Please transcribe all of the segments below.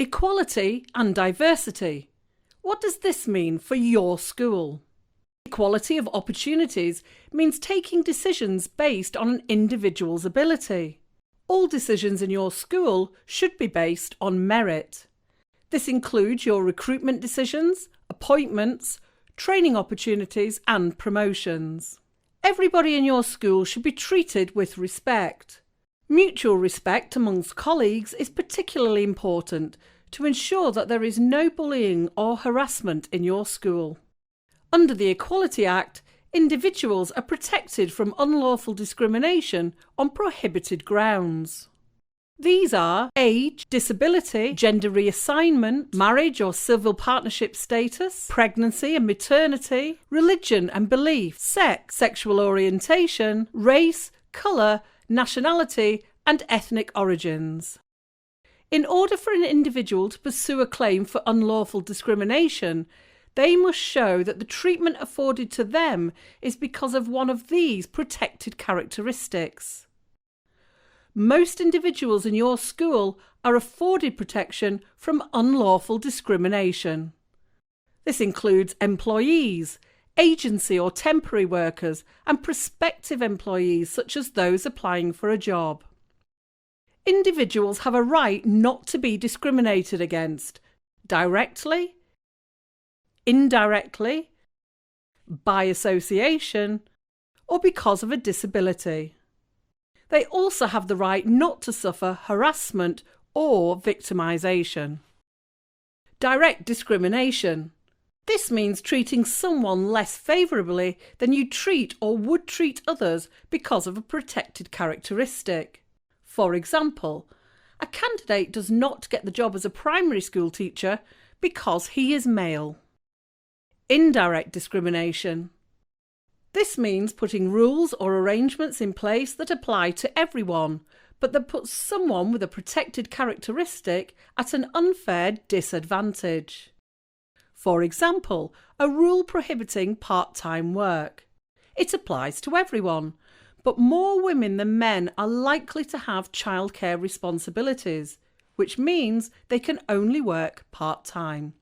Equality and diversity. What does this mean for your school? Equality of opportunities means taking decisions based on an individual's ability. All decisions in your school should be based on merit. This includes your recruitment decisions, appointments, training opportunities and promotions. Everybody in your school should be treated with respect. Mutual respect amongst colleagues is particularly important to ensure that there is no bullying or harassment in your school. Under the Equality Act, individuals are protected from unlawful discrimination on prohibited grounds. These are age, disability, gender reassignment, marriage or civil partnership status, pregnancy and maternity, religion and belief, sex, sexual orientation, race, colour, nationality and ethnic origins. In order for an individual to pursue a claim for unlawful discrimination, they must show that the treatment afforded to them is because of one of these protected characteristics. Most individuals in your school are afforded protection from unlawful discrimination. This includes employees, agency or temporary workers, and prospective employees such as those applying for a job. Individuals have a right not to be discriminated against, directly, indirectly, by association, or because of a disability. They also have the right not to suffer harassment or victimisation. Direct discrimination. This means treating someone less favourably than you treat or would treat others because of a protected characteristic. For example, a candidate does not get the job as a primary school teacher because he is male. Indirect discrimination. This means putting rules or arrangements in place that apply to everyone, but that puts someone with a protected characteristic at an unfair disadvantage. For example, a rule prohibiting part-time work. It applies to everyone, but more women than men are likely to have childcare responsibilities, which means they can only work part-time.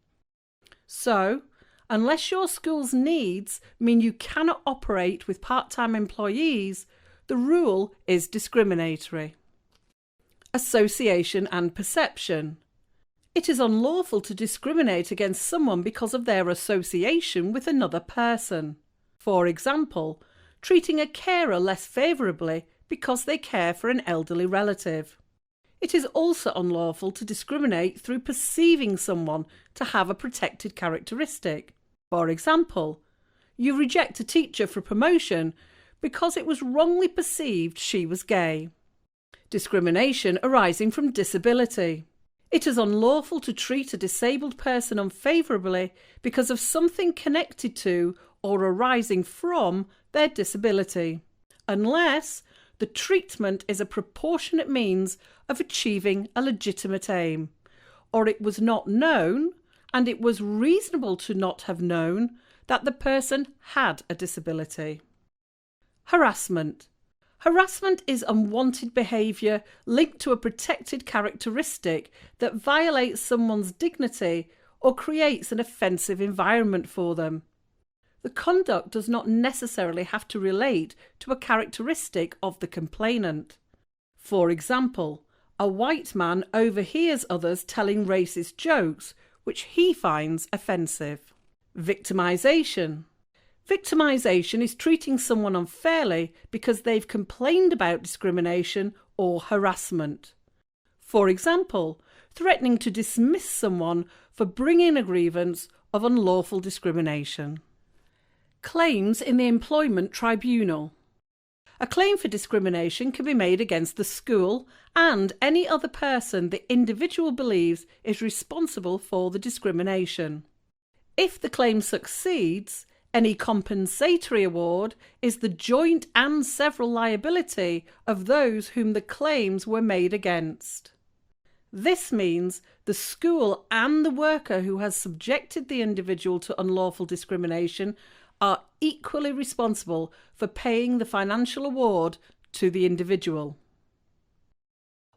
So, unless your school's needs mean you cannot operate with part-time employees, the rule is discriminatory. Association and perception. It is unlawful to discriminate against someone because of their association with another person. For example, treating a carer less favourably because they care for an elderly relative. It is also unlawful to discriminate through perceiving someone to have a protected characteristic. For example, you reject a teacher for promotion because it was wrongly perceived she was gay. Discrimination arising from disability. It is unlawful to treat a disabled person unfavourably because of something connected to or arising from their disability, unless the treatment is a proportionate means of achieving a legitimate aim, or it was not known, and it was reasonable to not have known, that the person had a disability. Harassment. Harassment is unwanted behaviour linked to a protected characteristic that violates someone's dignity or creates an offensive environment for them. The conduct does not necessarily have to relate to a characteristic of the complainant. For example, a white man overhears others telling racist jokes, which he finds offensive. Victimisation. Victimisation is treating someone unfairly because they've complained about discrimination or harassment. For example, threatening to dismiss someone for bringing a grievance of unlawful discrimination. Claims in the Employment Tribunal. A claim for discrimination can be made against the school and any other person the individual believes is responsible for the discrimination. If the claim succeeds, any compensatory award is the joint and several liability of those whom the claims were made against. This means the school and the worker who has subjected the individual to unlawful discrimination are equally responsible for paying the financial award to the individual.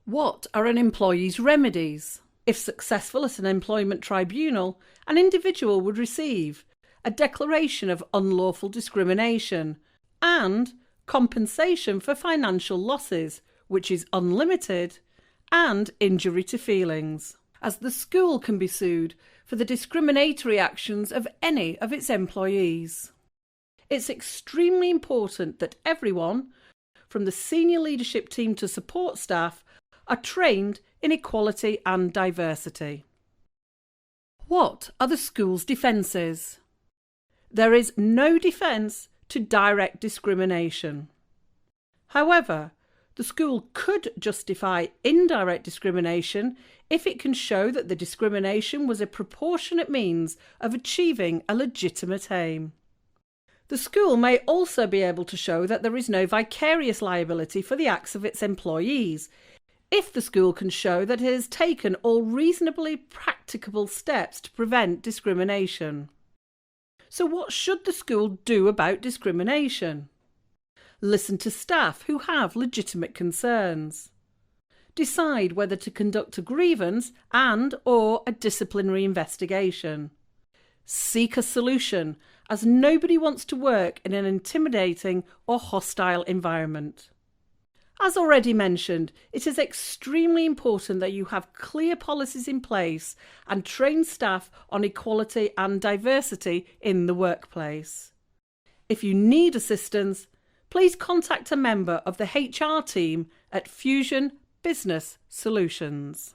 What are an employee's remedies? If successful at an employment tribunal, an individual would receive a declaration of unlawful discrimination and compensation for financial losses, which is unlimited, and injury to feelings, as the school can be sued for the discriminatory actions of any of its employees. It's extremely important that everyone, from the senior leadership team to support staff, are trained in equality and diversity. What are the school's defences? There is no defence to direct discrimination. However, the school could justify indirect discrimination if it can show that the discrimination was a proportionate means of achieving a legitimate aim. The school may also be able to show that there is no vicarious liability for the acts of its employees, if the school can show that it has taken all reasonably practicable steps to prevent discrimination. So what should the school do about discrimination? Listen to staff who have legitimate concerns. Decide whether to conduct a grievance and/or a disciplinary investigation. Seek a solution, as nobody wants to work in an intimidating or hostile environment. As already mentioned, it is extremely important that you have clear policies in place and train staff on equality and diversity in the workplace. If you need assistance, please contact a member of the HR team at Fusion Business Solutions.